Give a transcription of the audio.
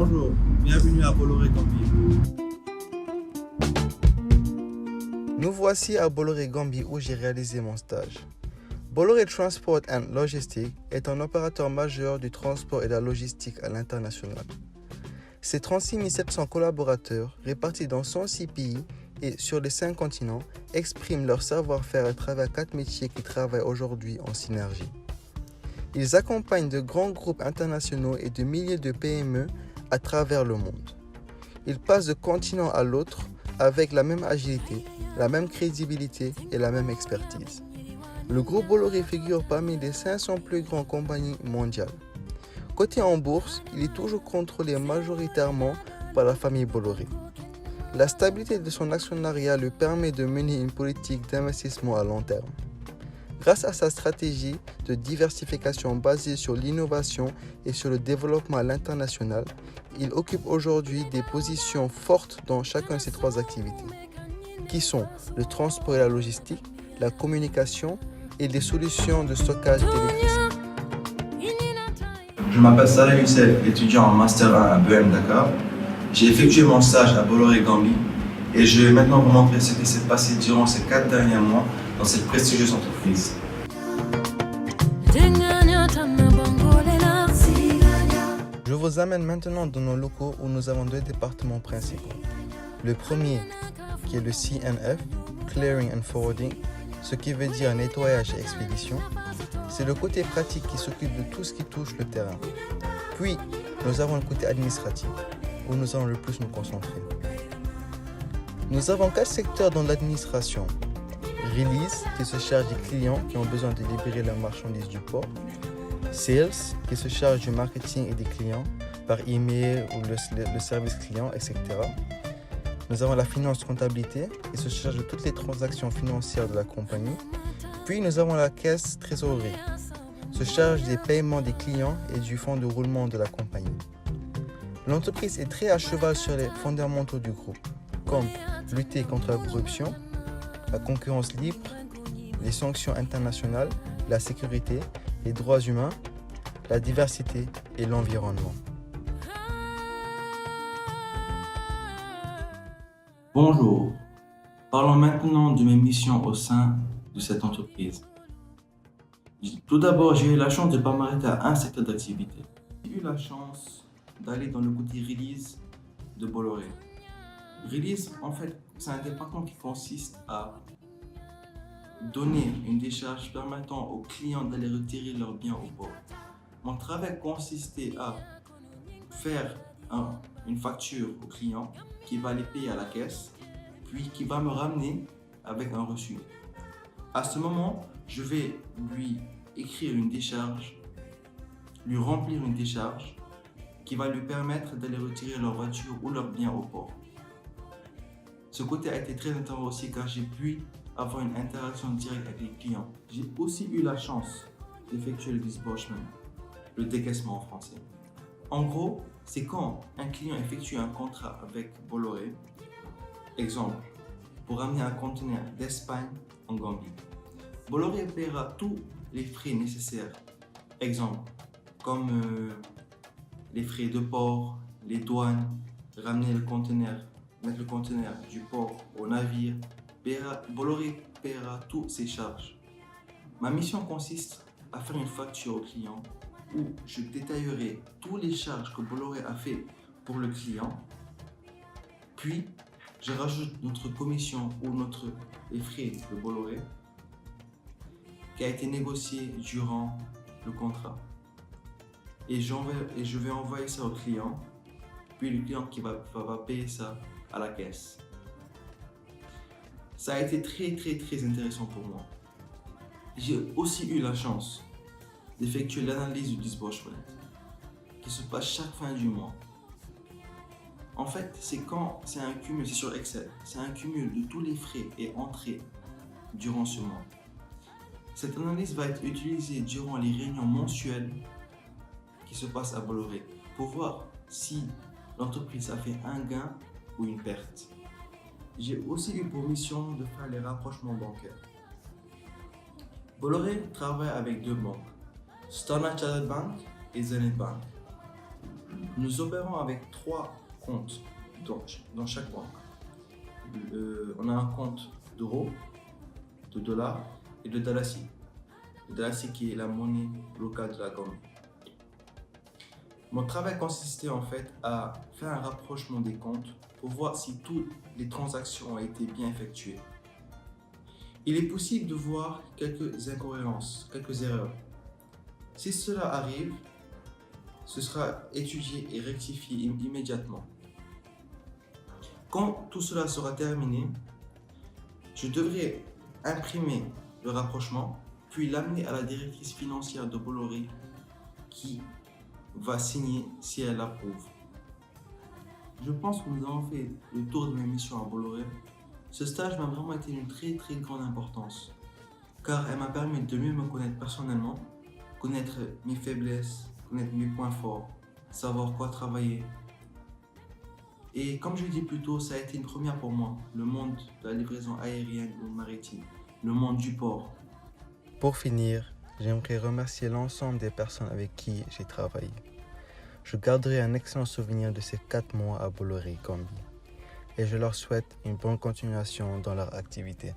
Bonjour, bienvenue à Bolloré-Gambie. Nous voici à Bolloré-Gambie où j'ai réalisé mon stage. Bolloré Transport and Logistics est un opérateur majeur du transport et de la logistique à l'international. Ses 36 700 collaborateurs, répartis dans 106 pays et sur les 5 continents, expriment leur savoir-faire à travers 4 métiers qui travaillent aujourd'hui en synergie. Ils accompagnent de grands groupes internationaux et de milliers de PME à travers le monde. Ils passent de continent à l'autre avec la même agilité, la même crédibilité et la même expertise. Le groupe Bolloré figure parmi les 500 plus grandes compagnies mondiales. Coté en bourse, il est toujours contrôlé majoritairement par la famille Bolloré. La stabilité de son actionnariat lui permet de mener une politique d'investissement à long terme. Grâce à sa stratégie de diversification basée sur l'innovation et sur le développement à l'international, il occupe aujourd'hui des positions fortes dans chacune de ces 3 activités, qui sont le transport et la logistique, la communication et les solutions de stockage d'électricité. Je m'appelle Saleh Youssef, étudiant en Master 1 à BEM Dakar. J'ai effectué mon stage à Bolloré-Gambie et je vais maintenant vous montrer ce qui s'est passé durant ces 4 derniers mois dans cette prestigieuse entreprise. Je vous amène maintenant dans nos locaux où nous avons 2 départements principaux. Le premier, qui est le CNF, Clearing and Forwarding, ce qui veut dire nettoyage et expédition. C'est le côté pratique qui s'occupe de tout ce qui touche le terrain. Puis, nous avons le côté administratif, où nous allons le plus nous concentrer. Nous avons 4 secteurs dans l'administration. Release, qui se charge des clients qui ont besoin de libérer la marchandise du port. Sales, qui se charge du marketing et des clients par email ou le service client, etc. Nous avons la finance comptabilité, qui se charge de toutes les transactions financières de la compagnie. Puis nous avons la caisse trésorerie, qui se charge des paiements des clients et du fonds de roulement de la compagnie. L'entreprise est très à cheval sur les fondamentaux du groupe, comme lutter contre la corruption, la concurrence libre, les sanctions internationales, la sécurité, les droits humains, la diversité et l'environnement. Bonjour, parlons maintenant de mes missions au sein de cette entreprise. Tout d'abord, j'ai eu la chance de ne pas m'arrêter à un secteur d'activité. J'ai eu la chance d'aller dans le côté release de Bolloré. Release, en fait, c'est un département qui consiste à donner une décharge permettant aux clients d'aller retirer leurs biens au port. Mon travail consistait à faire une facture au client qui va les payer à la caisse, puis qui va me ramener avec un reçu. À ce moment, je vais lui écrire une décharge, lui remplir une décharge qui va lui permettre d'aller retirer leur voiture ou leurs biens au port. Ce côté a été très intéressant aussi car j'ai pu avoir une interaction directe avec les clients. J'ai aussi eu la chance d'effectuer le disbursement, le décaissement en français. En gros, c'est quand un client effectue un contrat avec Bolloré, exemple, pour amener un conteneur d'Espagne en Gambie. Bolloré paiera tous les frais nécessaires, exemple, comme les frais de port, les douanes, ramener le conteneur, mettre le conteneur du port au navire. Bolloré paiera toutes ces charges. Ma mission consiste à faire une facture au client où je détaillerai toutes les charges que Bolloré a fait pour le client. Puis, je rajoute notre commission ou les frais de Bolloré qui a été négocié durant le contrat. Et je vais envoyer ça au client, puis le client qui va payer ça à la caisse. Ça a été très intéressant pour moi. J'ai aussi eu la chance d'effectuer l'analyse du disbursement qui se passe chaque fin du mois. En fait, c'est un cumul, c'est sur Excel, c'est un cumul de tous les frais et entrées durant ce mois. Cette analyse va être utilisée durant les réunions mensuelles qui se passent à Bolloré pour voir si l'entreprise a fait un gain ou une perte. J'ai aussi eu pour mission de faire les rapprochements bancaires. Bolloré travaille avec 2 banques, Standard Chartered Bank et Zenith Bank. Nous opérons avec 3 comptes dans chaque banque. On a un compte d'euros, de dollars et de dalasi. Le dalasi qui est la monnaie locale de la Gambie. Mon travail consistait en fait à faire un rapprochement des comptes pour voir si toutes les transactions ont été bien effectuées. Il est possible de voir quelques incohérences, quelques erreurs. Si cela arrive, ce sera étudié et rectifié immédiatement. Quand tout cela sera terminé, je devrais imprimer le rapprochement, puis l'amener à la directrice financière de Bolloré qui va signer si elle l'approuve. Je pense que nous avons fait le tour de mes missions à Bolloré. Ce stage m'a vraiment été d'une très grande importance, car elle m'a permis de mieux me connaître personnellement, connaître mes faiblesses, connaître mes points forts, savoir quoi travailler. Et comme je l'ai dit plus tôt, ça a été une première pour moi, le monde de la livraison aérienne ou maritime, le monde du port. Pour finir, j'aimerais remercier l'ensemble des personnes avec qui j'ai travaillé. Je garderai un excellent souvenir de ces 4 mois à Bolloré Gambie et je leur souhaite une bonne continuation dans leur activité.